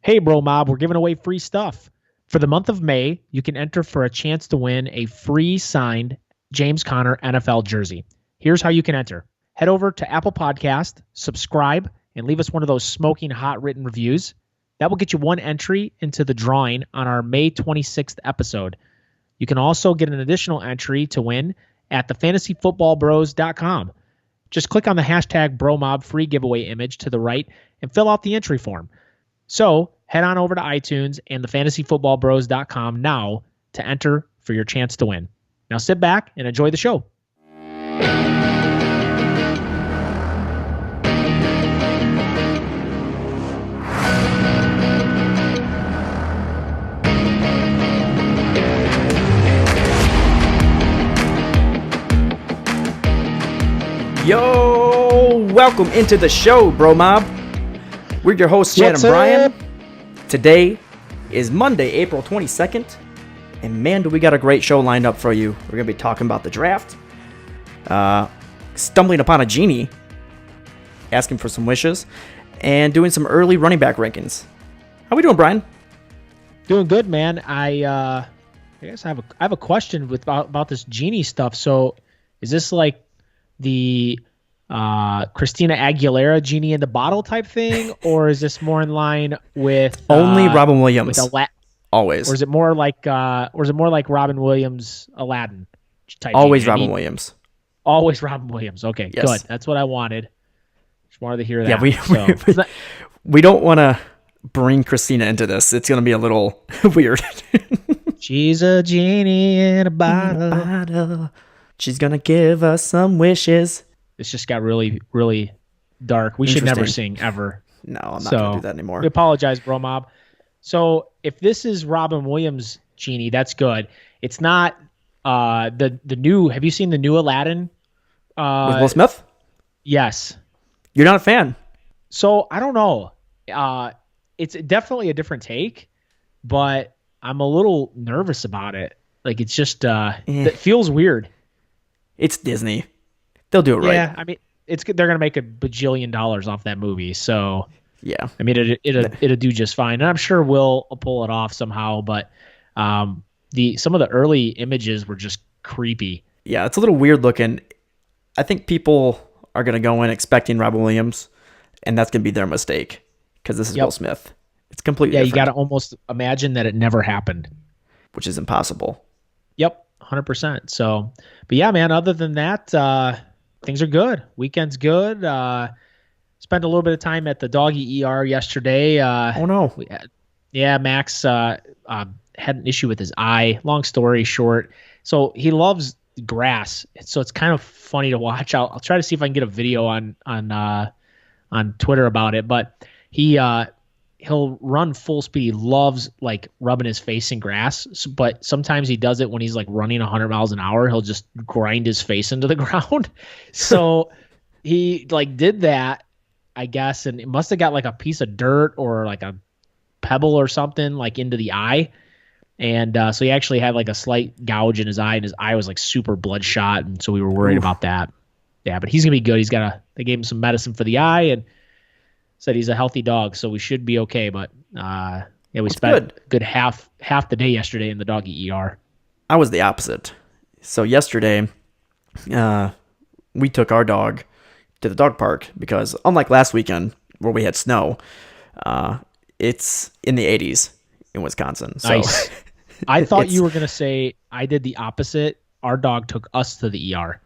Hey, Bro Mob, we're giving away free stuff. For the month of May, you can enter for a chance to win a free signed James Conner NFL jersey. Here's how you can enter. Head over to Apple Podcast, subscribe, and leave us one of those smoking hot written reviews. That will get you one entry into the drawing on our May 26th episode. You can also get an additional entry to win at thefantasyfootballbros.com. Just click on the hashtag BroMob free giveaway image to the right and fill out the entry form. So head on over to iTunes and thefantasyfootballbros.com now to enter for your chance to win. Now sit back and enjoy the show. Yo, welcome into the show, Bro Mob. We're your hosts, Chad and Brian. Today is Monday, April 22nd, and man, do we got a great show lined up for you. We're going to be talking about the draft, stumbling upon a genie, asking for some wishes, and doing some early running back rankings. How we doing, Brian? Doing good, man. I guess I have a question about this genie stuff. So is this like the Christina Aguilera genie in the bottle type thing, or is this more in line with only Robin Williams? Always. Or is it more like Robin Williams Aladdin type? Always Robin Williams. Always Robin Williams. Okay, yes. Good. That's what I wanted. Just wanted to hear that. Yeah, we don't want to bring Christina into this. It's going to be a little weird. She's a genie in a bottle. She's going to give us some wishes. This just got really, really dark. We should never sing ever. No, I'm not going to do that anymore. We apologize, Bro Mob. So if this is Robin Williams genie, that's good. It's not the new. Have you seen the new Aladdin? With Will Smith? Yes. You're not a fan? So I don't know. It's definitely a different take, but I'm a little nervous about it. Like it's just it feels weird. It's Disney. They'll do it right. Yeah, I mean, they're gonna make $1 bajillion off that movie, so yeah. I mean, it'll do just fine, and I'm sure we'll pull it off somehow. But some of the early images were just creepy. Yeah, it's a little weird looking. I think people are gonna go in expecting Robin Williams, and that's gonna be their mistake because this is Will Smith. It's completely different. You got to almost imagine that it never happened, which is impossible. Yep, 100%. So, but yeah, man. Other than that. Things are good. Weekend's good. Spent a little bit of time at the doggy ER yesterday. Oh no. Max had an issue with his eye. Long story short, so he loves grass. So it's kind of funny to watch. I'll try to see if I can get a video on Twitter about it. But he'll run full speed. He loves like rubbing his face in grass, but sometimes he does it when he's like running 100 miles an hour. He'll just grind his face into the ground. So he like did that, I guess, and it must have got like a piece of dirt or like a pebble or something like into the eye. And so he actually had like a slight gouge in his eye, and his eye was like super bloodshot. And so we were worried about that. Yeah, but he's gonna be good. They gave him some medicine for the eye and said he's a healthy dog, so we should be okay. But we spent a good half the day yesterday in the doggy ER. I was the opposite. So yesterday, we took our dog to the dog park because unlike last weekend where we had snow, it's in the 80s in Wisconsin. So. Nice. I thought you were gonna say I did the opposite. Our dog took us to the ER.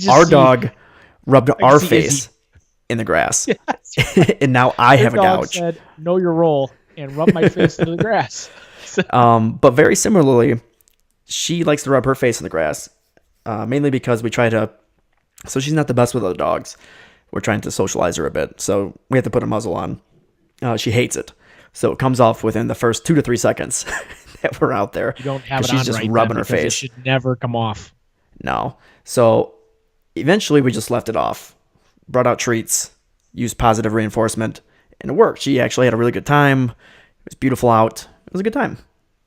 Our dog rubbed our face in the grass. Yes. And now I have a gouge. Said, know your role and rub my face into the grass. But very similarly, she likes to rub her face in the grass, mainly because so she's not the best with other dogs. We're trying to socialize her a bit. So we have to put a muzzle on. She hates it. So it comes off within the first 2 to 3 seconds that we're out there. You don't have it she's on just right rubbing then, her face. It should never come off. No. So eventually we just left it off. Brought out treats, used positive reinforcement, and it worked. She actually had a really good time. It was beautiful out. It was a good time.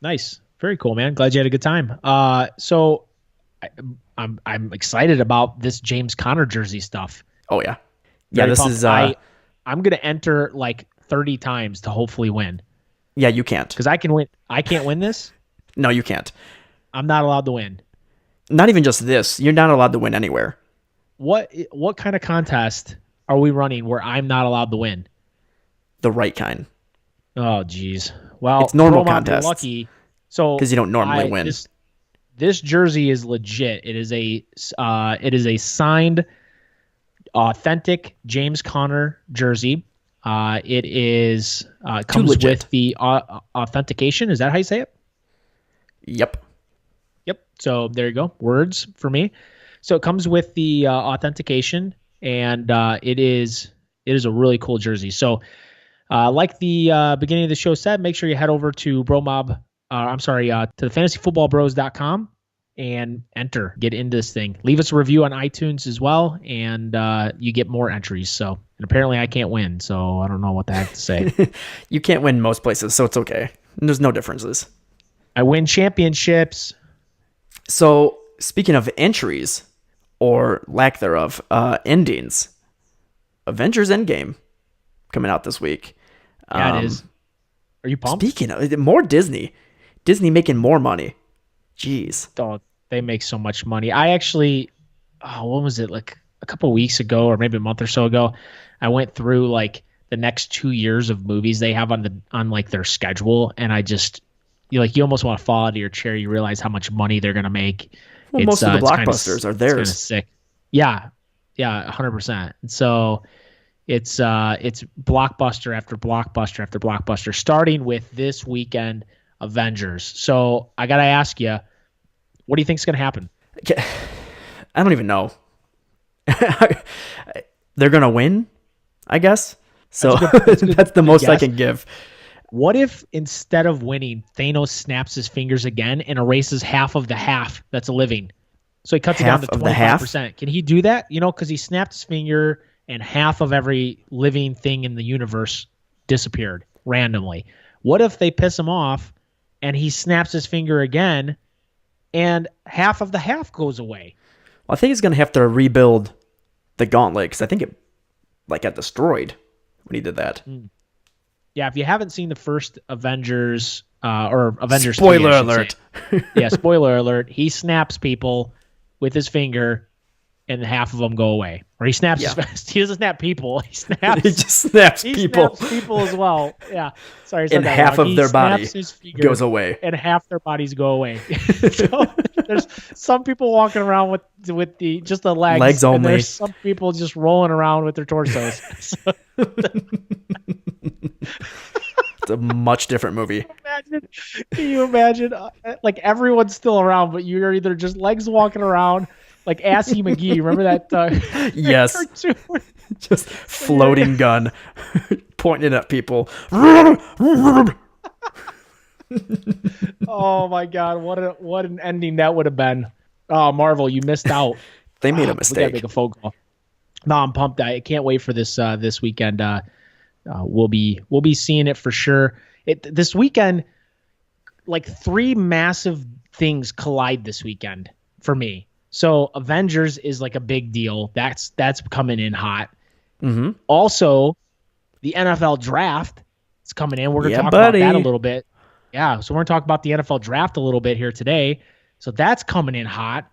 Nice. Very cool, man. Glad you had a good time. So I'm excited about this James Conner jersey stuff. Oh, yeah. Yeah, Very this pumped. is... I'm gonna enter like 30 times to hopefully win. Yeah, you can't. Because I can win. I can't win this. No, you can't. I'm not allowed to win. Not even just this. You're not allowed to win anywhere. What kind of contest are we running where I'm not allowed to win? The right kind. Oh, geez. Well, it's normal Pro Mob, you're contests. lucky. So because you don't normally win. This jersey is legit. It is a signed, authentic James Conner jersey. It is comes with the authentication. Is that how you say it? Yep. So there you go. Words for me. So it comes with the authentication, and it is a really cool jersey. So like the beginning of the show said, make sure you head over to to the fantasyfootballbros.com and get into this thing. Leave us a review on iTunes as well, and you get more entries. So, and apparently I can't win, so I don't know what to have to say. You can't win most places, so it's okay. There's no differences. I win championships. So, speaking of entries, or lack thereof, endings, Avengers Endgame coming out this week. Yeah, it is. Are you pumped? Speaking of more Disney making more money. Jeez. Oh, they make so much money. I actually, what was it, like a couple weeks ago or maybe a month or so ago, I went through like the next 2 years of movies they have on like their schedule, and I just you almost want to fall out of your chair. You realize how much money they're gonna make. Well, most of the blockbusters are theirs. It's sick. Yeah, 100%. And so it's blockbuster after blockbuster after blockbuster, starting with this weekend, Avengers. So I gotta ask you, what do you think is gonna happen? I don't even know. They're gonna win, I guess. So that's the most I can give. What if instead of winning, Thanos snaps his fingers again and erases half of the half that's living? So he cuts it down to 25%. Can he do that? Because he snapped his finger and half of every living thing in the universe disappeared randomly. What if they piss him off and he snaps his finger again and half of the half goes away? Well, I think he's going to have to rebuild the gauntlet because I think it got destroyed when he did that. Yeah, if you haven't seen the first Avengers or Avengers spoiler alert. Yeah, spoiler alert. He snaps people with his finger and half of them go away. Or he snaps he doesn't snap people. He just snaps people. Snaps people as well. Yeah. Sorry. And half of their body goes away. And half their bodies go away. So there's some people walking around with just the legs. Legs only. And there's some people just rolling around with their torsos. It's a much different movie. Can you imagine like everyone's still around, but you're either just legs walking around like Assy McGee. Remember that? Yes. Cartoon? Just floating gun pointing at people. Oh my God. What an ending that would have been. Oh, Marvel, you missed out. They made a mistake. We gotta make a phone call. No, I'm pumped. I can't wait for this weekend. We'll be seeing it for sure. This weekend, like 3 massive things collide this weekend for me. So Avengers is like a big deal. That's coming in hot. Mm-hmm. Also, the NFL draft is coming in. We're gonna talk about that a little bit. Yeah, so we're gonna talk about the NFL draft a little bit here today. So that's coming in hot.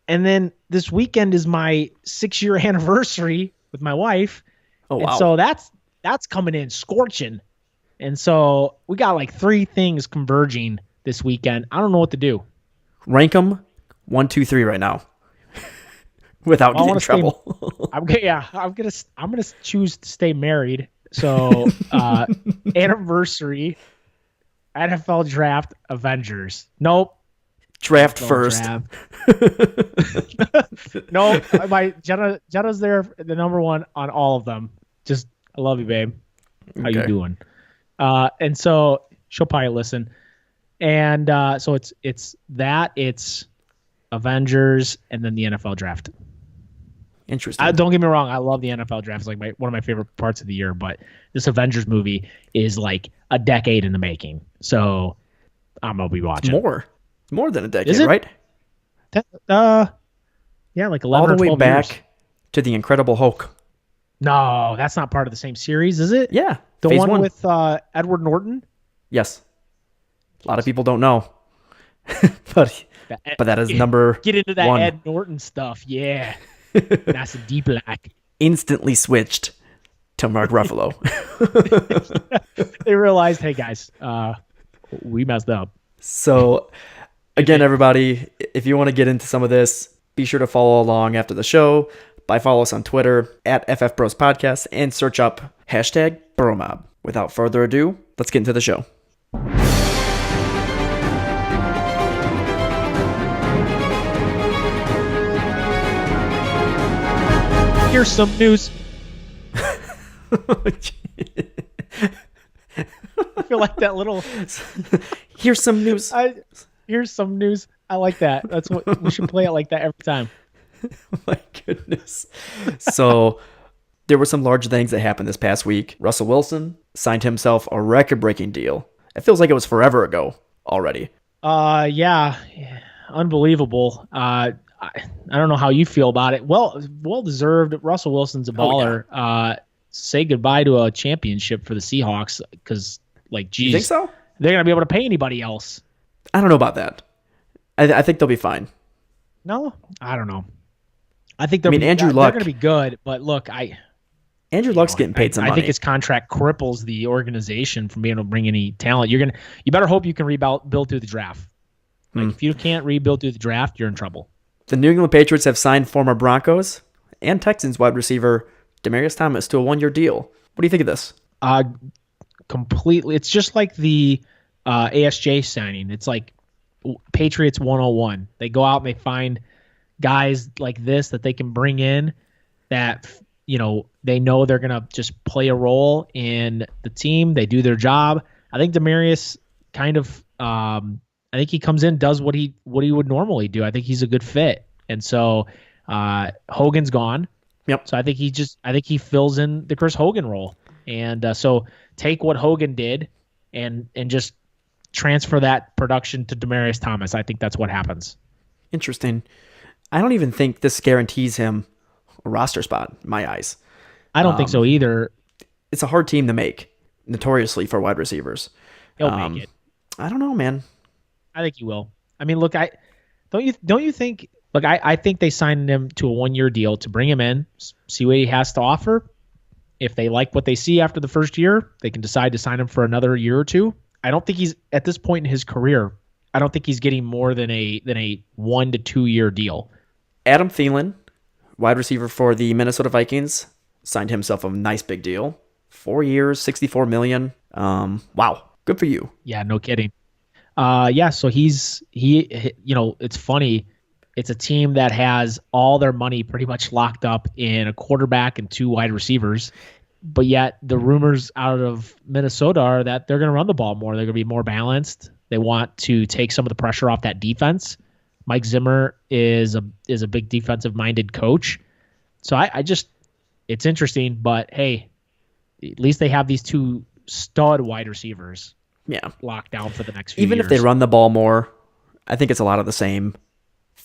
And then this weekend is my 6-year anniversary with my wife. Oh wow! And so that's coming in scorching. And so we got like 3 things converging this weekend. I don't know what to do. Rank them 1, 2, 3 right now, without getting in trouble. I'm gonna choose to stay married. So anniversary, NFL draft, Avengers. Nope. Draft first. Nope. Jenna's there, the number 1 on all of them. Just I love you, babe. How you doing? And so she'll probably listen. And so it's Avengers and then the NFL draft. Interesting. Don't get me wrong, I love the NFL draft. It's like one of my favorite parts of the year, but this Avengers movie is like a decade in the making. So I'm gonna be watching. More than a decade, right? Yeah, like 11 all the or 12 way back years. to the Incredible Hulk No, that's not part of the same series, is it? Yeah, The phase one one. with Edward Norton? Yes, a lot of people don't know, but that is number Get into that one. Ed Norton stuff. Yeah. That's a deep black. Instantly switched to Mark Ruffalo. They realized, hey guys, we messed up. So, again, everybody, if you want to get into some of this, be sure to follow along after the show. Follow us on Twitter at FF Bros Podcast and search up hashtag BroMob. Without further ado, let's get into the show. Here's some news. I feel like that little. Here's some news. Here's some news. I like that. That's what we should play it like that every time. Oh my goodness. So there were some large things that happened this past week. Russell Wilson signed himself a record-breaking deal. It feels like it was forever ago already. Yeah. Unbelievable. I don't know how you feel about it. Well deserved. Russell Wilson's a baller. Yeah. Say goodbye to a championship for the Seahawks because, like, geez, you think so? They're gonna be able to pay anybody else. I don't know about that. I think they'll be fine. No, I don't know. I think Andrew Luck. They're gonna be good, but look, Andrew Luck's getting paid some money. I think his contract cripples the organization from being able to bring any talent. You better hope you can build through the draft. Like, if you can't rebuild through the draft, you're in trouble. The New England Patriots have signed former Broncos and Texans wide receiver Demaryius Thomas to a 1-year deal. What do you think of this? Completely. It's just like the ASJ signing. It's like Patriots 101. They go out and they find guys like this that they can bring in that, they know they're going to just play a role in the team. They do their job. I think Demaryius kind of, I think he comes in, does what he would normally do. I think he's a good fit. And so Hogan's gone. Yep. So I think he fills in the Chris Hogan role. And so take what Hogan did and just transfer that production to Demaryius Thomas. I think that's what happens. Interesting. I don't even think this guarantees him a roster spot in my eyes. I don't think so either. It's a hard team to make, notoriously, for wide receivers. He'll make it. I don't know, man. I think he will. I mean, look, don't you think? Look, I think they signed him to a 1-year deal to bring him in, see what he has to offer. If they like what they see after the first year, they can decide to sign him for another year or two. I don't think he's at this point in his career. I don't think he's getting more than a 1 to 2 year deal. Adam Thielen, wide receiver for the Minnesota Vikings, signed himself a nice big deal. 4 years, $64 million. Wow, good for you. Yeah, no kidding. Yeah, so it's funny. It's a team that has all their money pretty much locked up in a quarterback and 2 wide receivers, but yet the rumors out of Minnesota are that they're going to run the ball more. They're going to be more balanced. They want to take some of the pressure off that defense. Mike Zimmer is a big defensive-minded coach. So it's interesting, but hey, at least they have these 2 stud wide receivers locked down for the next few years. Even if they run the ball more, I think it's a lot of the same.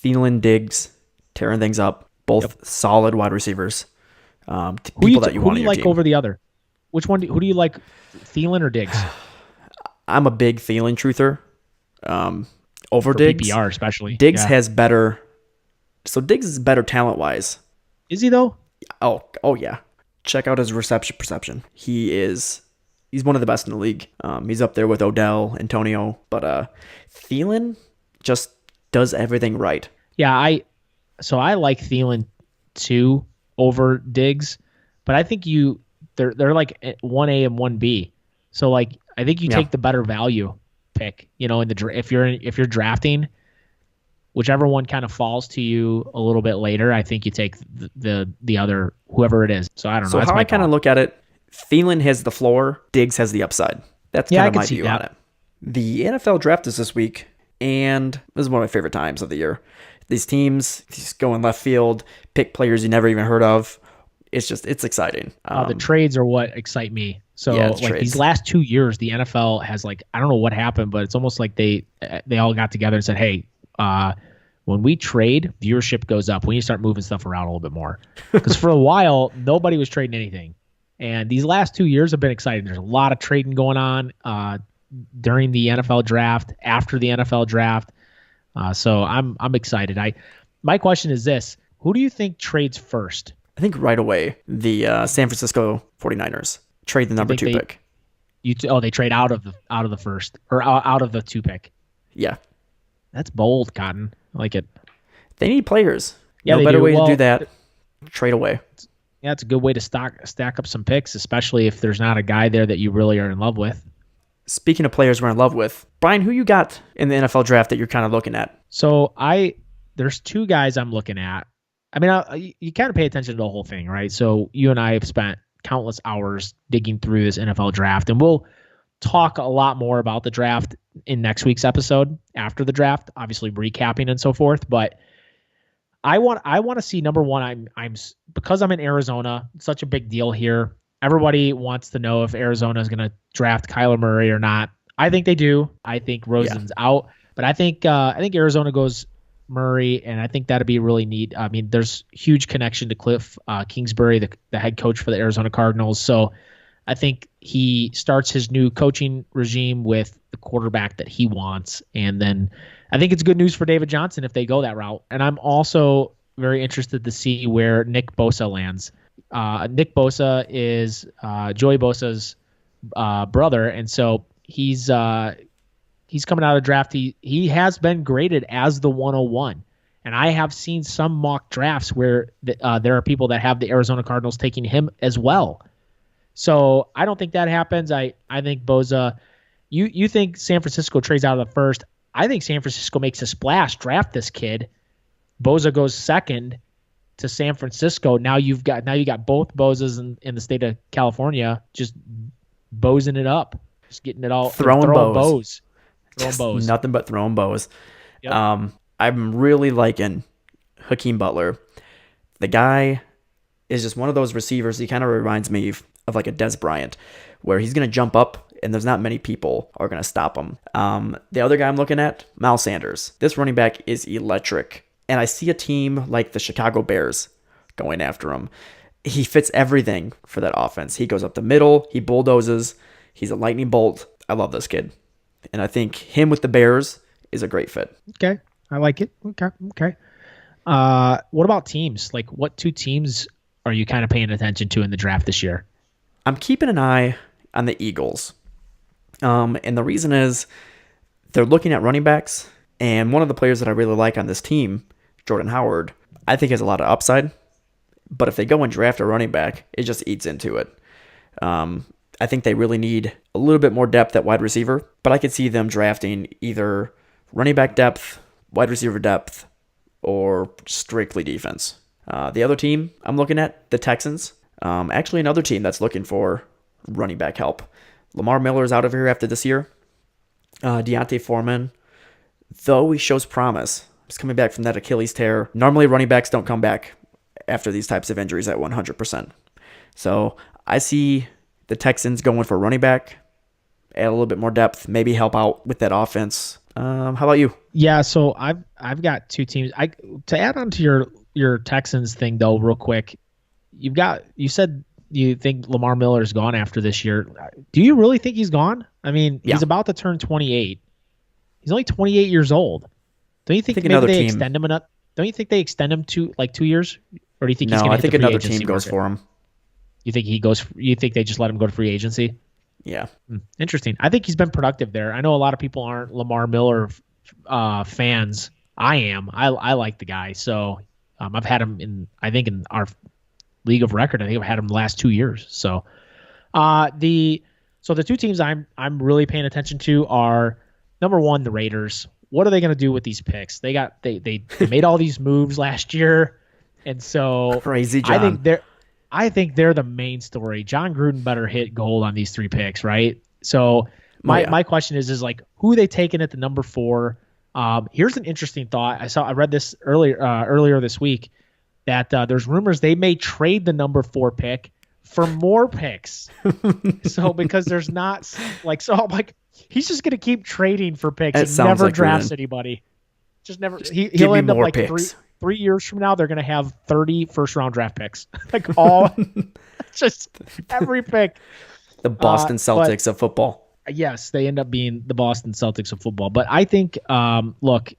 Thielen, Diggs, tearing things up. Both solid wide receivers. People that you want on your team. Who do you like over the other? Which one? Who do you like, Thielen or Diggs? I'm a big Thielen truther. Over for Diggs. PPR especially. Diggs has better. So Diggs is better talent-wise. Is he though? Oh yeah. Check out his reception perception. He's one of the best in the league. He's up there with Odell, Antonio, but Thielen just does everything right. Yeah, I like Thielen too over Diggs, but I think they're like 1A and 1B. So like I think you take the better value pick, in the if you're drafting, whichever one kind of falls to you a little bit later, I think you take the other, whoever it is. So I don't know. So that's how I kind of look at it, Thielen has the floor, Diggs has the upside. That's kind of my view on it. The NFL draft is this week, and this is one of my favorite times of the year. These teams just go in left field, pick players you never even heard of. It's exciting. The trades are what excite me. So these last 2 years, the NFL has I don't know what happened, but it's almost like they all got together and said, hey, when we trade, viewership goes up when you start moving stuff around a little bit more. Because for a while, nobody was trading anything. And these last 2 years have been exciting. There's a lot of trading going on during the NFL draft, after the NFL draft. So I'm excited. My question is this. Who do you think trades first? I think right away, the San Francisco 49ers trade the number 2 pick. They trade out of the first, or out of the 2 pick. Yeah. That's bold, Cotton. I like it. They need players. Yeah, no better way to do that. Trade away. Yeah, it's a good way to stack up some picks, especially if there's not a guy there that you really are in love with. Speaking of players we're in love with, Brian, who you got in the NFL draft that you're kind of looking at? So there's 2 guys I'm looking at. I mean, you kind of pay attention to the whole thing, right? So you and I have spent countless hours digging through this NFL draft, and we'll talk a lot more about the draft in next week's episode after the draft, obviously recapping and so forth. But I want to see, number one, I'm because I'm in Arizona, it's such a big deal here. Everybody wants to know if Arizona is going to draft Kyler Murray or not. I think they do. I think Rosen's out, but I think Arizona goes Murray, and I think that'd be really neat. I mean, there's huge connection to Cliff Kingsbury, the head coach for the Arizona Cardinals. So I think he starts his new coaching regime with the quarterback that he wants. And then I think it's good news for David Johnson if they go that route. And I'm also very interested to see where Nick Bosa lands. Nick Bosa is Joey Bosa's brother. And so he's coming out of the draft. He has been graded as the 101. And I have seen some mock drafts where there are people that have the Arizona Cardinals taking him as well. So I don't think that happens. I think Bosa, you think San Francisco trades out of the first. I think San Francisco makes a splash, draft this kid. Bosa goes second to San Francisco. Now you got both Bosas in the state of California just bosing it up. Just getting it all throwing bows. Nothing but throwing bows. Yep. I'm really liking Hakeem Butler. The guy is just one of those receivers. He kind of reminds me of like a Dez Bryant, where he's going to jump up and there's not many people are going to stop him. The other guy I'm looking at, Miles Sanders. This running back is electric. And I see a team like the Chicago Bears going after him. He fits everything for that offense. He goes up the middle. He bulldozes. He's a lightning bolt. I love this kid. And I think him with the Bears is a great fit. Okay. I like it. Okay. What about teams? Like, what 2 teams are you kind of paying attention to in the draft this year? I'm keeping an eye on the Eagles. And the reason is they're looking at running backs. And one of the players that I really like on this team, Jordan Howard, I think has a lot of upside. But if they go and draft a running back, it just eats into it. I think they really need a little bit more depth at wide receiver, but I could see them drafting either running back depth, wide receiver depth, or strictly defense. The other team I'm looking at, the Texans, actually another team that's looking for running back help. Lamar Miller is out of here after this year. Deontay Foreman, though he shows promise, he's coming back from that Achilles tear. Normally running backs don't come back after these types of injuries at 100%. So I see the Texans going for running back, add a little bit more depth, maybe help out with that offense. How about you? Yeah, so I've got 2 teams. To add on to your Texans thing though, real quick, you said you think Lamar Miller is gone after this year. Do you really think he's gone? I mean, He's about to turn 28. He's only 28 years old. Don't you think maybe they extend him enough? Don't you think they extend him to like 2 years? Or do you think he's going to I think another team goes for him. You think he goes? You think they just let him go to free agency? Yeah. Interesting. I think he's been productive there. I know a lot of people aren't Lamar Miller fans. I am. I like the guy. So I've had him in our league of record. I think I've had him the last 2 years. So the 2 teams I'm really paying attention to are, number one, the Raiders. What are they going to do with these picks? They made all these moves last year, and so crazy. John. I think they're the main story. John Gruden better hit gold on these 3 picks, right? So my question is like, who are they taking at the number 4? Here's an interesting thought. I read this earlier this week that there's rumors they may trade the number 4 pick for more picks. So because there's not like, so I'm like, he's just going to keep trading for picks and never drafts anybody. Just never. Give He'll me end up more like picks. 3 years from now. They're gonna have 30 first-round draft picks. Like all, just every pick. The Boston Celtics of football. Yes, they end up being the Boston Celtics of football. But I think, look,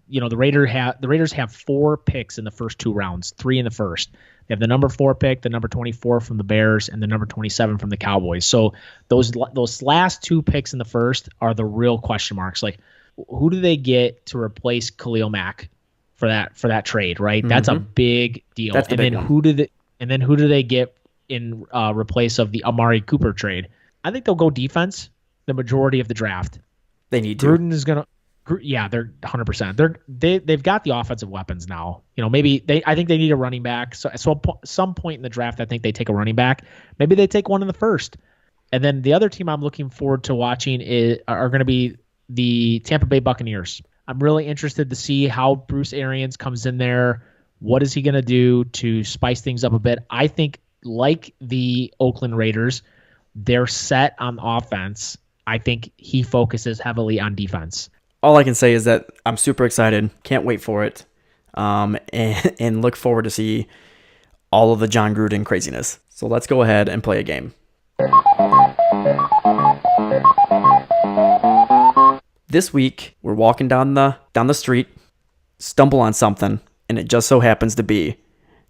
the Raiders have 4 picks in the first 2 rounds, 3 in the first. They have the number 4 pick, the number 24 from the Bears, and the number 27 from the Cowboys. So those last 2 picks in the first are the real question marks. Like, who do they get to replace Khalil Mack for that trade? Right, that's a big deal. That's the big one. who do they get in replace of the Amari Cooper trade? I think they'll go defense the majority of the draft. They need to. Gruden is gonna. Yeah, they're 100%. They've got the offensive weapons now. Maybe I think they need a running back. So at some point in the draft, I think they take a running back. Maybe they take one in the first. And then the other team I'm looking forward to watching are going to be the Tampa Bay Buccaneers. I'm really interested to see how Bruce Arians comes in there. What is he going to do to spice things up a bit? I think, like the Oakland Raiders, they're set on offense. I think he focuses heavily on defense. All I can say is that I'm super excited. Can't wait for it. And look forward to see all of the John Gruden craziness. So let's go ahead and play a game. This week, we're walking down the street, stumble on something, and it just so happens to be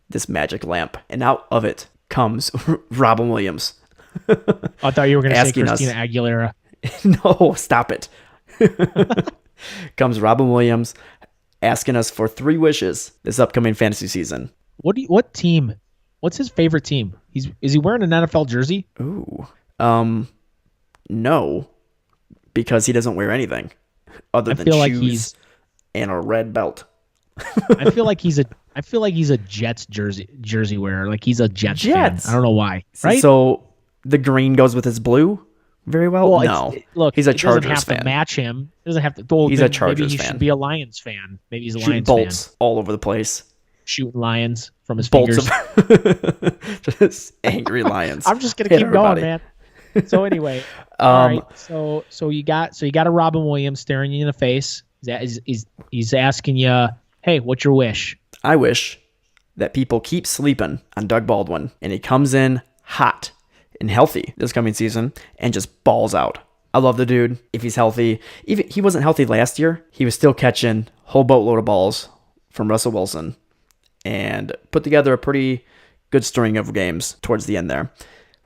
this magic lamp. And out of it comes Robin Williams. I thought you were going to say Asking Christina us- Aguilera. No, stop it. Comes Robin Williams asking us for 3 wishes this upcoming fantasy season. What team? What's his favorite team? Is he wearing an NFL jersey? Ooh. No, because he doesn't wear anything other than shoes and a red belt. I feel like he's a Jets jersey wearer. Like he's a Jets fan. I don't know why. Right? So the green goes with his blue very well. No, look, he's a Chargers Chargers fan. To match him. It doesn't have to. Well, he's a Chargers maybe he fan. should be a Lions fan. Maybe he's a Shooting Lions bolts fan. all over the place. Shooting lions from his Bolts fingers. just angry lions. I'm just gonna Hit keep everybody. going, man. So anyway, all right. So you got a Robin Williams staring you in the face. He's asking you, hey, what's your wish? I wish that people keep sleeping on Doug Baldwin and he comes in hot and healthy this coming season and just balls out. I love the dude. If he's healthy, even he wasn't healthy last year, he was still catching a whole boatload of balls from Russell Wilson and put together a pretty good string of games towards the end there.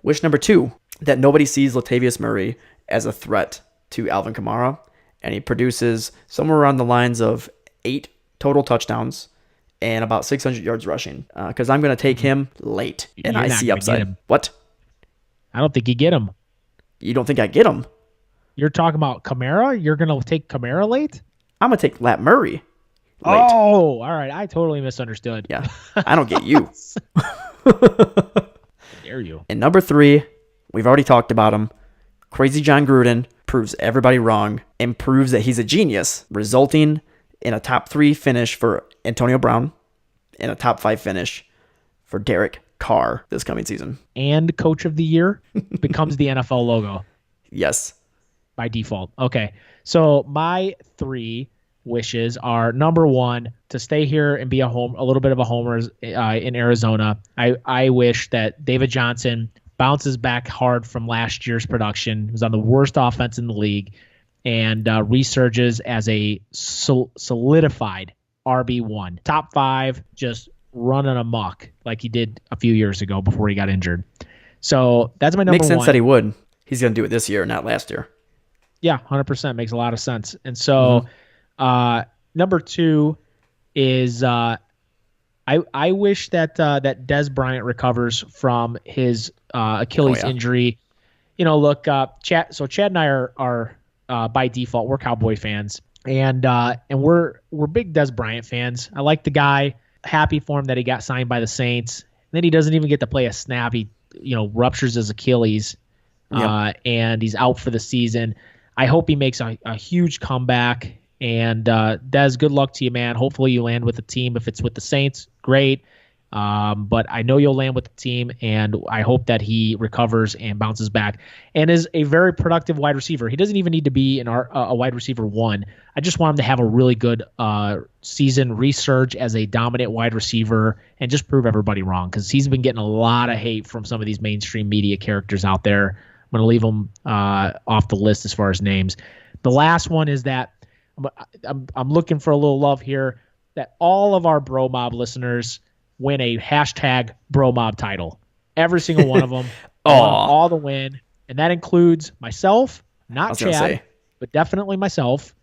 Wish number 2, that nobody sees Latavius Murray as a threat to Alvin Kamara, and he produces somewhere around the lines of 8 total touchdowns and about 600 yards rushing, because I'm going to take him late, and You're I not see gonna upside. get him. What? I don't think you get him. You don't think I get him? You're talking about Kamara? You're going to take Kamara late? I'm going to take Lat Murray late. Oh, all right. I totally misunderstood. Yeah, I don't get you. Dare you? And number 3, we've already talked about him. Crazy John Gruden proves everybody wrong and proves that he's a genius, resulting in a top 3 finish for Antonio Brown and a top 5 finish for Derek Carr this coming season. And Coach of the Year becomes the NFL logo Yes. by default. Okay. So my 3 wishes are, number 1, to stay here and be a little bit of a homer in Arizona. I wish that David Johnson bounces back hard from last year's production. He was on the worst offense in the league and resurges as a solidified RB1. Top 5, just running amok like he did a few years ago before he got injured. So that's my number 1. Makes sense that he would. He's going to do it this year, not last year. Yeah, 100% makes a lot of sense. And so number 2 is I wish that that Dez Bryant recovers from his Achilles injury. Look, Chad and I are by default, we're Cowboy fans, and we're big Dez Bryant fans. I like the guy. Happy for him that he got signed by the Saints. And then he doesn't even get to play a snap. He ruptures his Achilles, and he's out for the season. I hope he makes a huge comeback. And Dez, good luck to you, man. Hopefully you land with the team. If it's with the Saints, great. But I know you'll land with the team, and I hope that he recovers and bounces back and is a very productive wide receiver. He doesn't even need to be a wide receiver one. I just want him to have a really good season, resurge as a dominant wide receiver, and just prove everybody wrong, because he's been getting a lot of hate from some of these mainstream media characters out there. I'm going to leave him off the list as far as names. The last one is that I'm looking for a little love here, that all of our Bro Mob listeners win a hashtag Bro Mob title. Every single one of them. All the win. And that includes myself, not Chad, but definitely myself.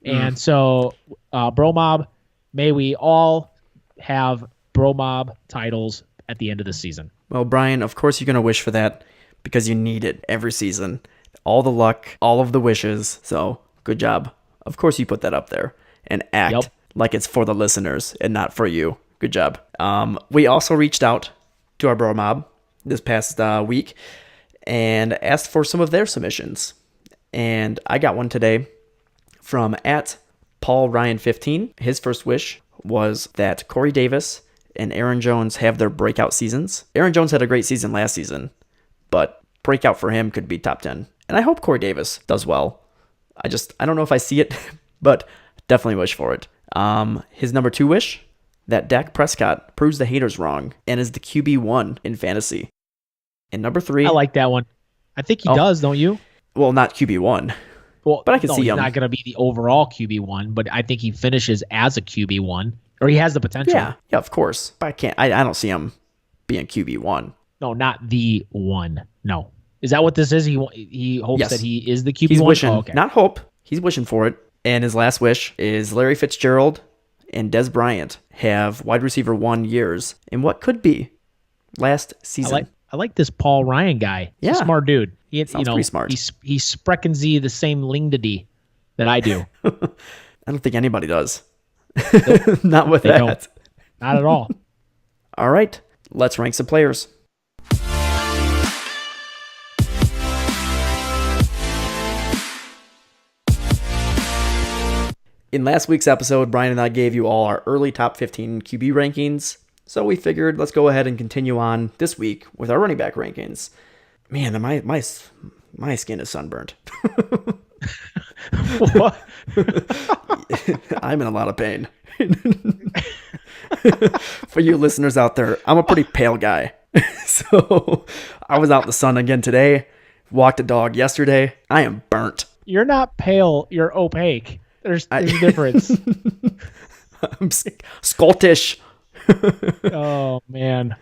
And so, Bro Mob, may we all have Bro Mob titles at the end of the season. Well, Brian, of course you're going to wish for that, because you need it every season. All the luck, all of the wishes. So, good job. Of course you put that up there and act like it's for the listeners and not for you. Good job. We also reached out to our Bro Mob this past week and asked for some of their submissions. And I got one today from @PaulRyan15. His first wish was that Corey Davis and Aaron Jones have their breakout seasons. Aaron Jones had a great season last season, but breakout for him could be top 10. And I hope Corey Davis does well. I don't know if I see it, but definitely wish for it. His number 2 wish, that Dak Prescott proves the haters wrong and is the QB1 in fantasy. And number 3... I like that one. I think he does, don't you? Well, not QB1. Well, but I can see he's him. Not going to be the overall QB1, but I think he finishes as a QB1, or he has the potential. Yeah, of course. But I don't see him being QB1. No, not the one. No. Is that what this is? He hopes that he is the QB1? He's wishing, not hope. He's wishing for it. And his last wish is Larry Fitzgerald and Des Bryant have wide receiver 1 years in what could be last season. I like this Paul Ryan guy. He's a smart dude. Sounds pretty smart. He's sprechen Sie the same Lingdity that I do. I don't think anybody does. Nope. Not with that. Don't. Not at all. All right. Let's rank some players. In last week's episode, Brian and I gave you all our early top 15 QB rankings, so we figured let's go ahead and continue on this week with our running back rankings. Man, my skin is sunburnt. What? I'm in a lot of pain. For you listeners out there, I'm a pretty pale guy. So I was out in the sun again today, walked a dog yesterday. I am burnt. You're not pale, you're opaque. There's a difference. I'm Scottish. Oh, man.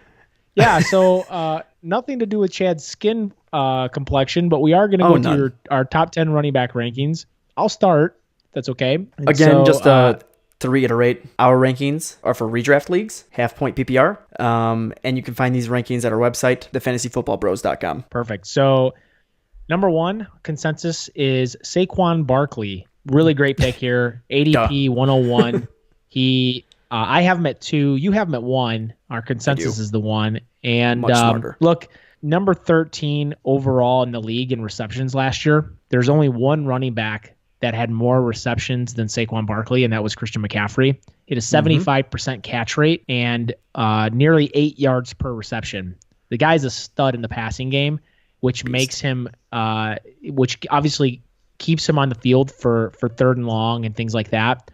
Yeah, so nothing to do with Chad's skin complexion, but we are going to go through our top 10 running back rankings. I'll start. That's okay. And again, to reiterate, our rankings are for redraft leagues, half-point PPR, and you can find these rankings at our website, thefantasyfootballbros.com. Perfect. So number 1 consensus is Saquon Barkley. Really great pick here. ADP 101. I have him at 2. You have him at 1. Our consensus is the 1. And much smarter. Look, number 13 overall in the league in receptions last year. There's only one running back that had more receptions than Saquon Barkley, and that was Christian McCaffrey. He had a 75% catch rate and nearly 8 yards per reception. The guy's a stud in the passing game, which makes him, which obviously keeps him on the field for 3rd and long and things like that.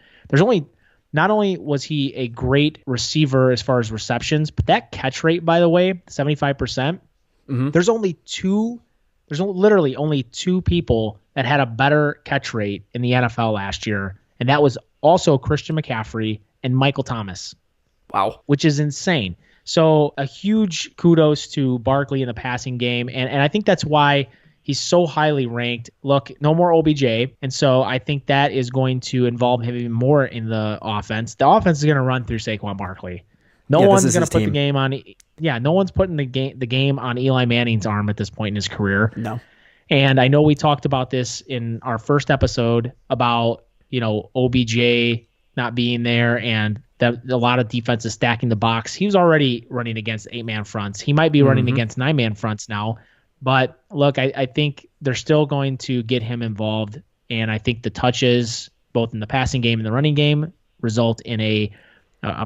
Not only was he a great receiver as far as receptions, but that catch rate, by the way, 75%, there's literally only 2 people that had a better catch rate in the NFL last year, and that was also Christian McCaffrey and Michael Thomas. Wow. Which is insane. So a huge kudos to Barkley in the passing game, and I think that's why he's so highly ranked. Look, no more OBJ, and so I think that is going to involve him even more in the offense. The offense is going to run through Saquon Barkley. No one's going to put the game on. Yeah, no one's putting the game on Eli Manning's arm at this point in his career. No. And I know we talked about this in our first episode about OBJ not being there and that a lot of defenses stacking the box. He was already running against 8-man fronts. He might be running against 9-man fronts now. But look, I think they're still going to get him involved, and I think the touches, both in the passing game and the running game, result in a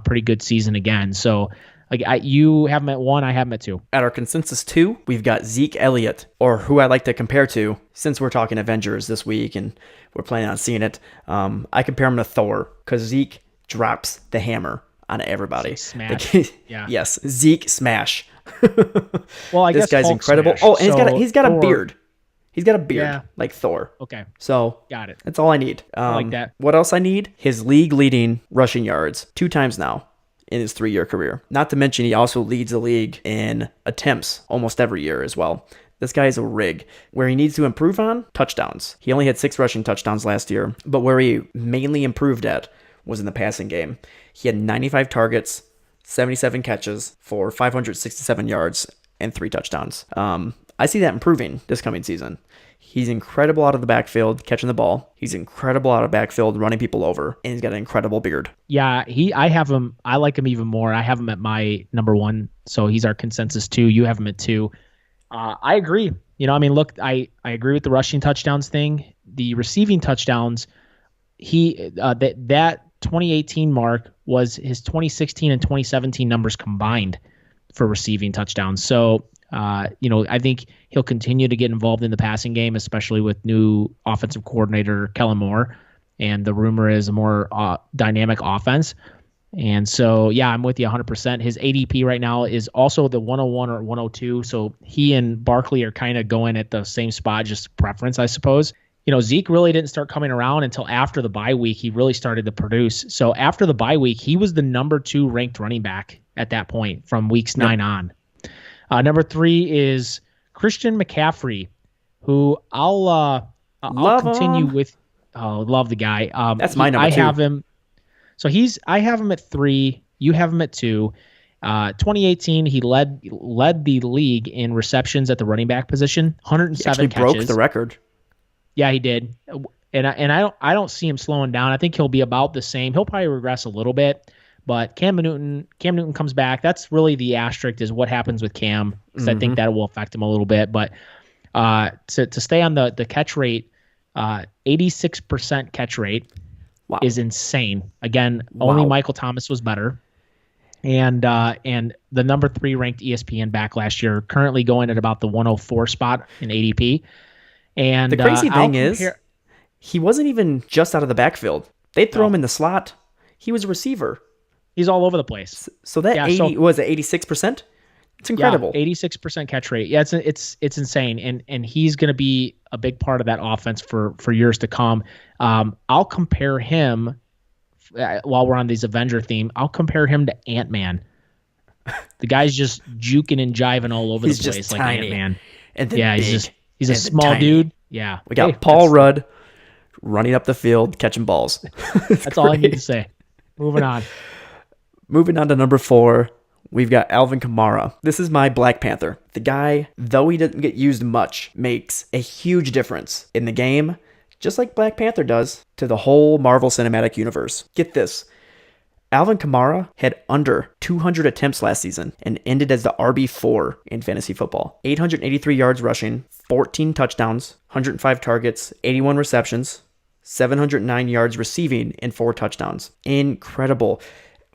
pretty good season again. So You have him at 1, I have him at 2. At our consensus 2, we've got Zeke Elliott, or who I like to compare to, since we're talking Avengers this week and we're planning on seeing it. I compare him to Thor because Zeke drops the hammer on everybody. Smash. Yeah. Yes, Zeke smash. Well, this guy's Hulk incredible. smash. Oh, and he's got Thor, a beard. He's got a beard Yeah. like Thor. Okay, So got it. that's all I need. I like that. What else I need? His league-leading rushing yards 2 times now in his 3-year career. Not to mention he also leads the league in attempts almost every year as well. This guy is a rig. Where he needs to improve on, touchdowns. He only had 6 rushing touchdowns last year, but where he mainly improved at was in the passing game. He had 95 targets, 77 catches for 567 yards and 3 touchdowns. I see that improving this coming season. He's incredible out of the backfield catching the ball. He's incredible out of backfield running people over, and he's got an incredible beard. Yeah, I have him. I like him even more. I have him at my number 1, so he's our consensus 2. You have him at 2. I agree. Look, I agree with the rushing touchdowns thing. The receiving touchdowns, that 2018 mark was his 2016 and 2017 numbers combined for receiving touchdowns. So, I think he'll continue to get involved in the passing game, especially with new offensive coordinator Kellen Moore. And the rumor is a more dynamic offense. And so, yeah, I'm with you 100%. His ADP right now is also the 101 or 102. So he and Barkley are kind of going at the same spot, just preference, I suppose. Zeke really didn't start coming around until after the bye week. He really started to produce. So after the bye week, he was the number 2 ranked running back at that point from weeks 9 on. Number 3 is Christian McCaffrey, who I'll continue with. Oh, love the guy. That's my number 2. I have him. So I have him at 3. You have him at 2. 2018, he led the league in receptions at the running back position. 107 catches. Broke the record. Yeah, he did. And I don't see him slowing down. I think he'll be about the same. He'll probably regress a little bit. But Cam Newton comes back. That's really the asterisk is what happens with Cam, because I think that will affect him a little bit. But to stay on the catch rate, 86% catch rate is insane. Again, only Michael Thomas was better. And the number 3 ranked ESPN back last year, currently going at about the 104 spot in ADP. And the crazy thing is, he wasn't even just out of the backfield. They'd throw him in the slot. He was a receiver. He's all over the place. So that was it 86%? It's incredible. Yeah, 86% catch rate. Yeah, it's insane. And he's going to be a big part of that offense for years to come. I'll compare him while we're on this Avenger theme. I'll compare him to Ant-Man. The guy's just juking and jiving all over the place like Ant-Man. And then he's a small dude. Yeah. We got Paul Rudd running up the field catching balls. That's all I need to say. Moving on. Moving on to number 4, we've got Alvin Kamara. This is my Black Panther. The guy, though he doesn't get used much, makes a huge difference in the game, just like Black Panther does to the whole Marvel Cinematic Universe. Get this. Alvin Kamara had under 200 attempts last season and ended as the RB4 in fantasy football. 883 yards rushing, 14 touchdowns, 105 targets, 81 receptions, 709 yards receiving, and 4 touchdowns. Incredible.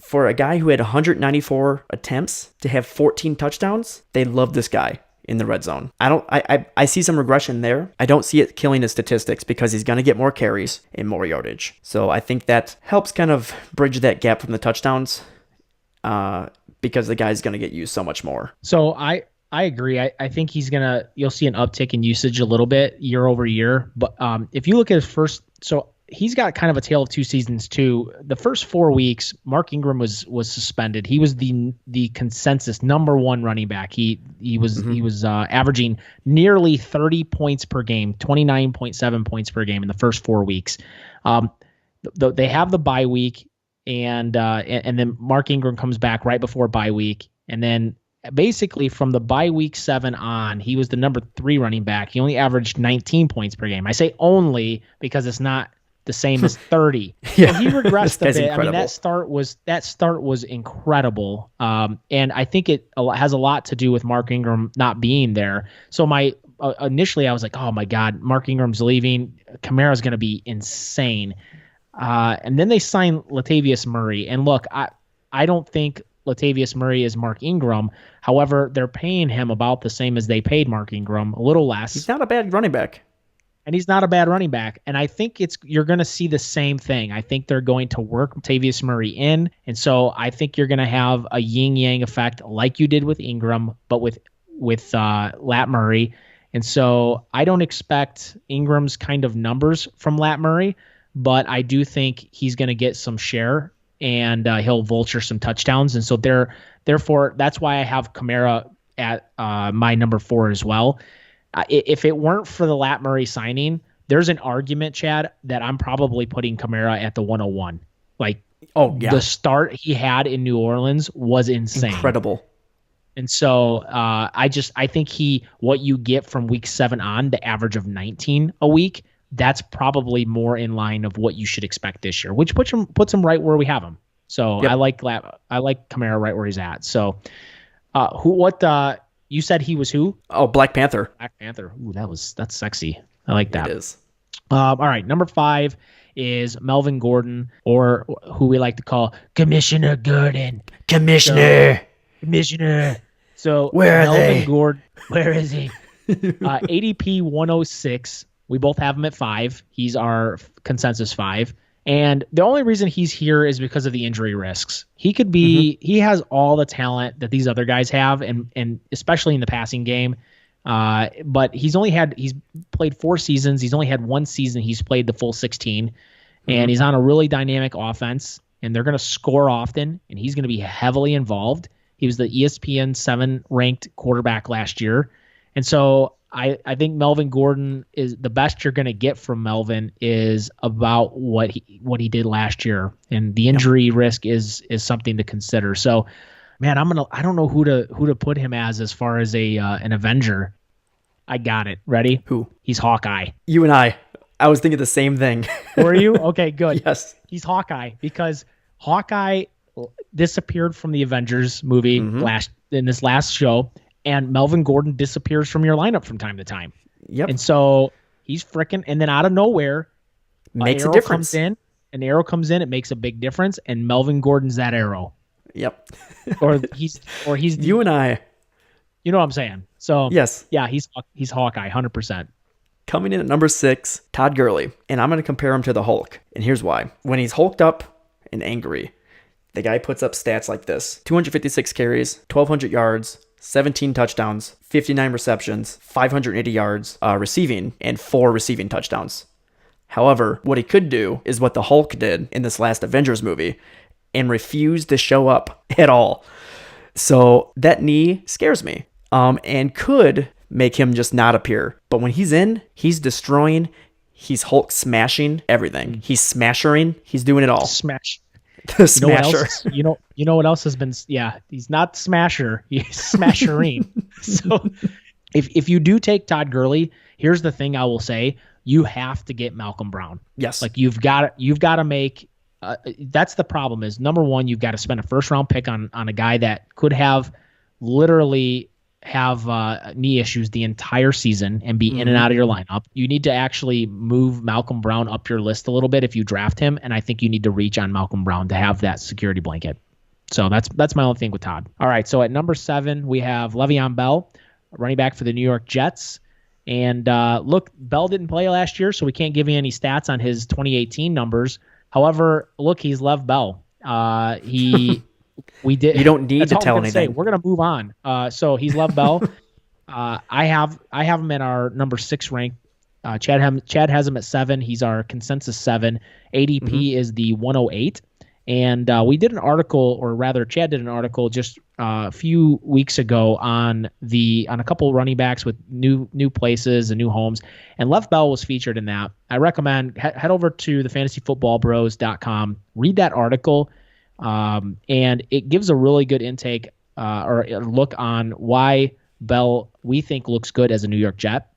For a guy who had 194 attempts to have 14 touchdowns, they love this guy in the red zone. I see some regression there. I don't see it killing his statistics because he's going to get more carries and more yardage. So I think that helps kind of bridge that gap from the touchdowns because the guy's going to get used so much more. So I agree. I think you'll see an uptick in usage a little bit year over year. But if you look at his first, so he's got kind of a tale of 2 seasons too. The first 4 weeks, Mark Ingram was suspended. He was the consensus number 1 running back. He was averaging nearly 30 points per game, 29.7 points per game in the first 4 weeks. They have the bye week, and then Mark Ingram comes back right before bye week, and then basically from the bye week 7 on, he was the number 3 running back. He only averaged 19 points per game. I say only because it's not the same as 30. Yeah. So he regressed a bit. Incredible. I mean, that start was incredible. And I think it has a lot to do with Mark Ingram not being there. So initially I was like, oh my God, Mark Ingram's leaving. Kamara's going to be insane. And then they signed Latavius Murray. And look, I don't think Latavius Murray is Mark Ingram. However, they're paying him about the same as they paid Mark Ingram, a little less. He's not a bad running back. And he's not a bad running back. And I think you're going to see the same thing. I think they're going to work Latavius Murray in. And so I think you're going to have a yin-yang effect like you did with Ingram, but with Lat Murray. And so I don't expect Ingram's kind of numbers from Lat Murray, but I do think he's going to get some share and he'll vulture some touchdowns. And so therefore, that's why I have Kamara at my number 4 as well. If it weren't for the Lat Murray signing, there's an argument, Chad, that I'm probably putting Kamara at the 101. Like, the start he had in New Orleans was insane. Incredible. And so I think what you get from week 7 on, the average of 19 a week, that's probably more in line of what you should expect this year, which puts him right where we have him. So yep. I like Kamara right where he's at. So you said he was who? Oh, Black Panther. Black Panther. Ooh, that's sexy. I like that. It is. All right, number 5 is Melvin Gordon, or who we like to call Commissioner Gordon. Commissioner. So where are they? Gordon, where is he? ADP 106. We both have him at 5. He's our consensus 5. And the only reason he's here is because of the injury risks. He could be, he has all the talent that these other guys have, and especially in the passing game. But he's played 4 seasons. He's only had 1 season he's played the full 16. And he's on a really dynamic offense, and they're going to score often, and he's going to be heavily involved. He was the ESPN 7 ranked quarterback last year. And so I think Melvin Gordon is the best you're going to get from Melvin is about what he did last year, and the injury risk is something to consider. So, man, I don't know who to put him as far as an Avenger. I got it. Ready? Who? He's Hawkeye. You and I was thinking the same thing. Were you? Okay, good. Yes. He's Hawkeye because Hawkeye disappeared from the Avengers movie in this last show. And Melvin Gordon disappears from your lineup from time to time. Yep. And so he's freaking, and then out of nowhere, makes a difference. An arrow comes in, it makes a big difference, and Melvin Gordon's that arrow. Yep. or he's you and I. You know what I'm saying? So yes. Yeah, he's Hawkeye, 100%. Coming in at number 6, Todd Gurley. And I'm going to compare him to the Hulk. And here's why. When he's hulked up and angry, the guy puts up stats like this: 256 carries, 1,200 yards, 17 touchdowns, 59 receptions, 580 yards receiving, and 4 receiving touchdowns. However, what he could do is what the Hulk did in this last Avengers movie and refused to show up at all. So that knee scares me and could make him just not appear. But when he's in, he's destroying, he's Hulk smashing everything. He's smashering, he's doing it all. Smash. The smasher. You know what else has been? Yeah, he's not smasher. He's smasherine. So if you do take Todd Gurley, here's the thing I will say: you have to get Malcolm Brown. Yes. Like you've got to make. That's the problem. Is number one, you've got to spend a first round pick on a guy that could have literally have knee issues the entire season and be in and out of your lineup. You need to actually move Malcolm Brown up your list a little bit if you draft him, and I think you need to reach on Malcolm Brown to have that security blanket. So that's my only thing with Todd. All right, so at number 7 we have Le'Veon Bell, running back for the New York Jets. And look, Bell didn't play last year, so we can't give you any stats on his 2018 numbers. However, look, he's Lev Bell. We did. You don't need to tell anything. We're gonna move on. So he's Lev Bell. I have him in our number 6 rank. Chad has him at 7. He's our consensus 7. ADP is the 108. And we did an article, or rather, Chad did an article just a few weeks ago on a couple running backs with new places and new homes, and Lev Bell was featured in that. I recommend head over to thefantasyfootballbros.com, read that article. And it gives a really good intake or a look on why Bell, we think, looks good as a New York Jet.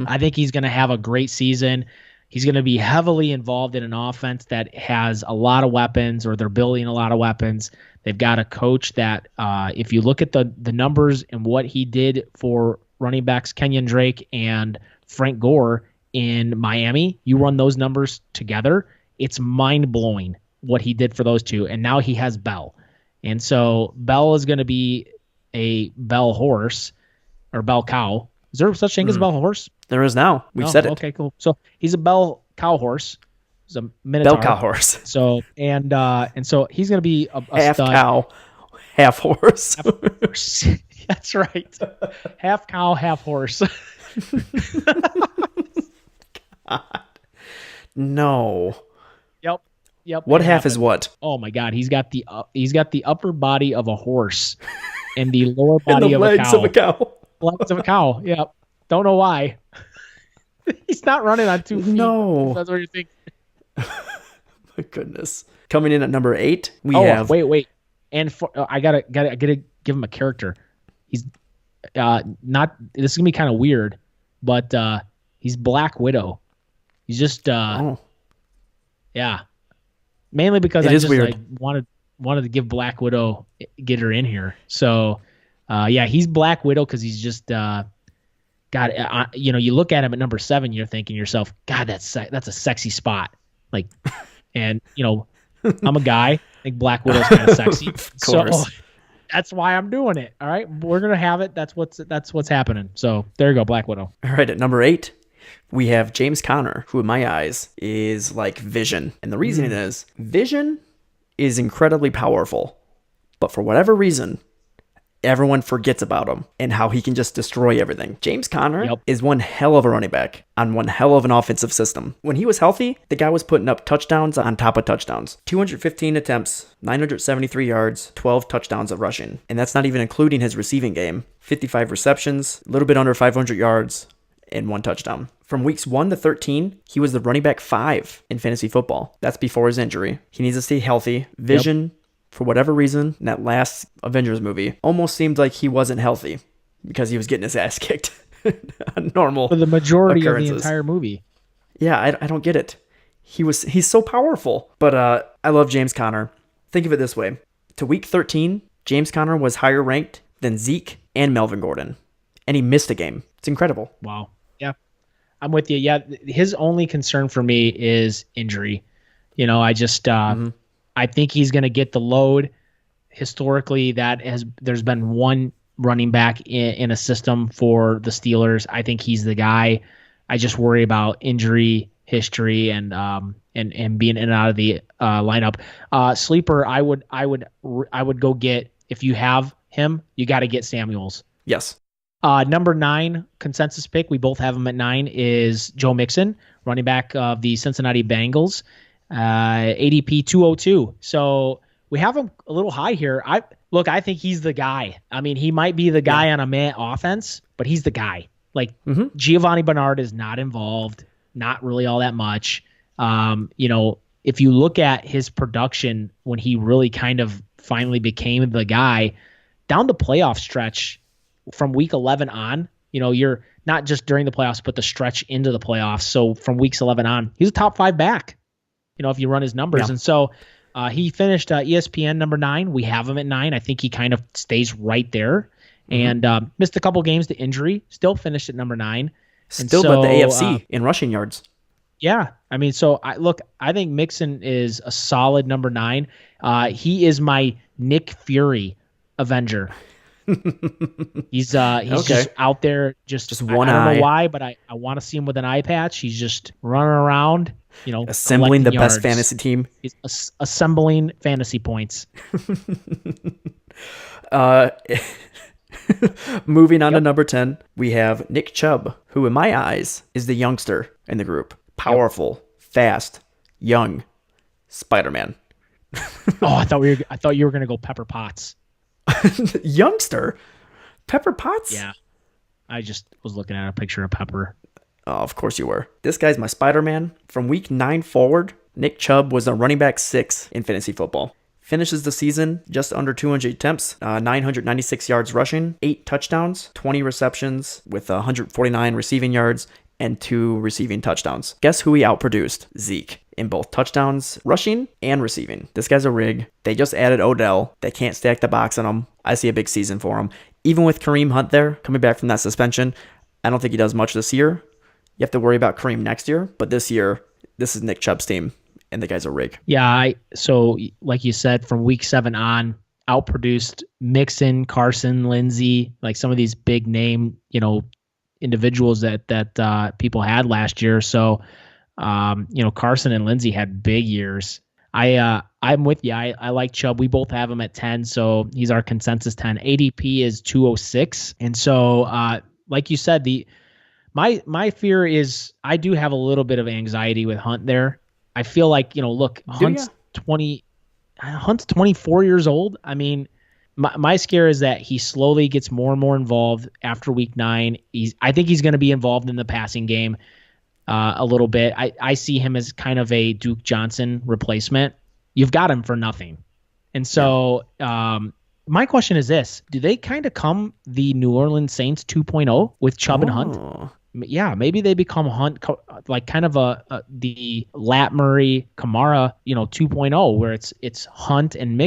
I think he's going to have a great season. He's going to be heavily involved in an offense that has a lot of weapons, or they're building a lot of weapons. They've got a coach that, if you look at the numbers and what he did for running backs Kenyon Drake and Frank Gore in Miami, you run those numbers together, it's mind-blowing what he did for those two. And now he has Bell. And so Bell is going to be a Bell horse or Bell cow. Is there such thing as a Bell horse? There is now. We've No? said it. Okay, cool. So he's a Bell cow horse. He's a Bell Minotaur. cow horse. So and so he's going to be a Half stud. cow, half horse. Half horse. That's right. Half cow, half horse. God. No. Yep. What it half is happened. what? Oh my God, he's got the upper body of a horse and the lower And body the of legs of a cow. Legs of a cow. Yep. Don't know why. He's not running on 2 feet. No. That's what you're thinking. My goodness. Coming in at number 8, we Oh, have wait. And I gotta give him a character. He's not. This is gonna be kind of weird, but he's Black Widow. He's just yeah. Mainly because It I is just weird. wanted to give Black Widow, get her in here. So yeah, he's Black Widow because he's just God. You look at him at number 7, you're thinking to yourself, God, that's a sexy spot. Like, and I'm a guy. I think Black Widow's kind of sexy. Of course. So that's why I'm doing it. All right, we're gonna have it. That's what's happening. So there you go, Black Widow. All right, at number 8, we have James Conner, who in my eyes is like Vision. And the reason it is, Vision is incredibly powerful. But for whatever reason, everyone forgets about him and how he can just destroy everything. James Conner is one hell of a running back on one hell of an offensive system. When he was healthy, the guy was putting up touchdowns on top of touchdowns. 215 attempts, 973 yards, 12 touchdowns of rushing. And that's not even including his receiving game. 55 receptions, a little bit under 500 yards, and 1 touchdown. From weeks 1 to 13, he was the running back 5 in fantasy football. That's before his injury. He needs to stay healthy. Vision, for whatever reason, in that last Avengers movie, almost seemed like he wasn't healthy because he was getting his ass kicked on normal For the majority occurrences. of the entire movie. Yeah, I don't get it. He's so powerful. But I love James Conner. Think of it this way. To week 13, James Conner was higher ranked than Zeke and Melvin Gordon. And he missed a game. It's incredible. Wow. Yeah. I'm with you. Yeah. His only concern for me is injury. I just, I think he's going to get the load. Historically, there's been one running back in a system for the Steelers. I think he's the guy. I just worry about injury history and being in and out of the lineup. Sleeper, I would go get, if you have him, you got to get Samuels. Yes. Number 9 consensus pick, we both have him at 9, is Joe Mixon, running back of the Cincinnati Bengals, ADP 202. So we have him a little high here. I think he's the guy. I mean, he might be the guy on a man offense, but he's the guy. Like Giovanni Bernard is not involved, not really all that much. If you look at his production when he really kind of finally became the guy, down the playoff stretch from week 11 on, you're not just during the playoffs, but the stretch into the playoffs. So from weeks 11 on, he's a top 5 back, if you run his numbers. Yeah. And so he finished ESPN number 9. We have him at 9. I think he kind of stays right there and missed a couple games to injury, still finished at number 9. Still led the AFC in rushing yards. Yeah. I mean, so I think Mixon is a solid number 9. He is my Nick Fury Avenger. He's just out there, just one I don't eye. know why, but I want to see him with an eye patch. He's just running around, assembling the collecting best yards. fantasy team. He's assembling fantasy points. Moving on to number 10, we have Nick Chubb, who in my eyes is the youngster in the group. Powerful, fast, young, Spider-Man. Oh, I thought you were gonna go Pepper Potts. Youngster? Pepper Potts? Yeah. I just was looking at a picture of Pepper. Oh, of course you were. This guy's my Spider-Man. From week 9 forward, Nick Chubb was a running back 6 in fantasy football. Finishes the season just under 200 attempts, 996 yards rushing, 8 touchdowns, 20 receptions with 149 receiving yards, and 2 receiving touchdowns. Guess who he outproduced? Zeke. In both touchdowns, rushing, and receiving. This guy's a rig. They just added Odell. They can't stack the box on him. I see a big season for him. Even with Kareem Hunt there, coming back from that suspension, I don't think he does much this year. You have to worry about Kareem next year, but this year, this is Nick Chubb's team, and the guy's a rig. Yeah, so like you said, from week 7 on, outproduced Mixon, Carson, Lindsey, like some of these big name, individuals that people had last year. So, Carson and Lindsey had big years. I'm with you. I like Chubb. We both have him at 10, so he's our consensus 10. ADP is 206, and so like you said, my fear is I do have a little bit of anxiety with Hunt there. I feel like look, Hunt's 24 years old. I mean, my scare is that he slowly gets more and more involved after week 9. I think he's going to be involved in the passing game a little bit. I see him as kind of a Duke Johnson replacement. You've got him for nothing. And so my question is this. Do they kind of come the New Orleans Saints 2.0 with Chubb and Hunt? Yeah, maybe they become Hunt, like kind of the Lat Murray Kamara, 2.0, where it's Hunt and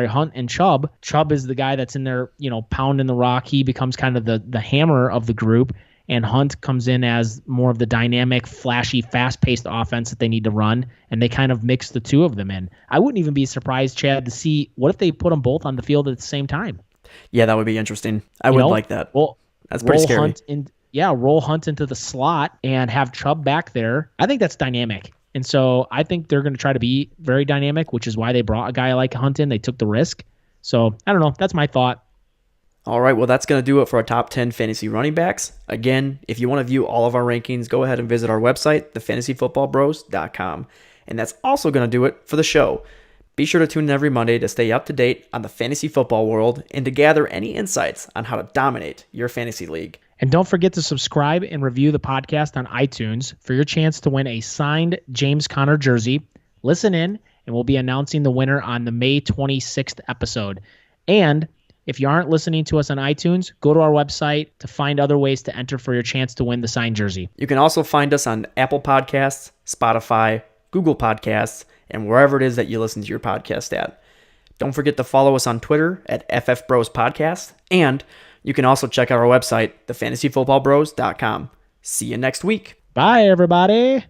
Hunt and Chubb. Chubb is the guy that's in there, pounding the rock. He becomes kind of the hammer of the group, and Hunt comes in as more of the dynamic, flashy, fast-paced offense that they need to run, and they kind of mix the two of them in. I wouldn't even be surprised, Chad, to see what if they put them both on the field at the same time. Yeah, that would be interesting. I would like that. Well, that's pretty scary. Roll Hunt into the slot and have Chubb back there. I think that's dynamic. And so I think they're going to try to be very dynamic, which is why they brought a guy like Hunt in. They took the risk. So I don't know. That's my thought. All right, well, that's going to do it for our top 10 fantasy running backs. Again, if you want to view all of our rankings, go ahead and visit our website, thefantasyfootballbros.com. And that's also going to do it for the show. Be sure to tune in every Monday to stay up to date on the fantasy football world and to gather any insights on how to dominate your fantasy league. And don't forget to subscribe and review the podcast on iTunes for your chance to win a signed James Conner jersey. Listen in, and we'll be announcing the winner on the May 26th episode. And if you aren't listening to us on iTunes, go to our website to find other ways to enter for your chance to win the signed jersey. You can also find us on Apple Podcasts, Spotify, Google Podcasts, and wherever it is that you listen to your podcast at. Don't forget to follow us on Twitter at FFBrosPodcast, and you can also check out our website, thefantasyfootballbros.com. See you next week. Bye, everybody.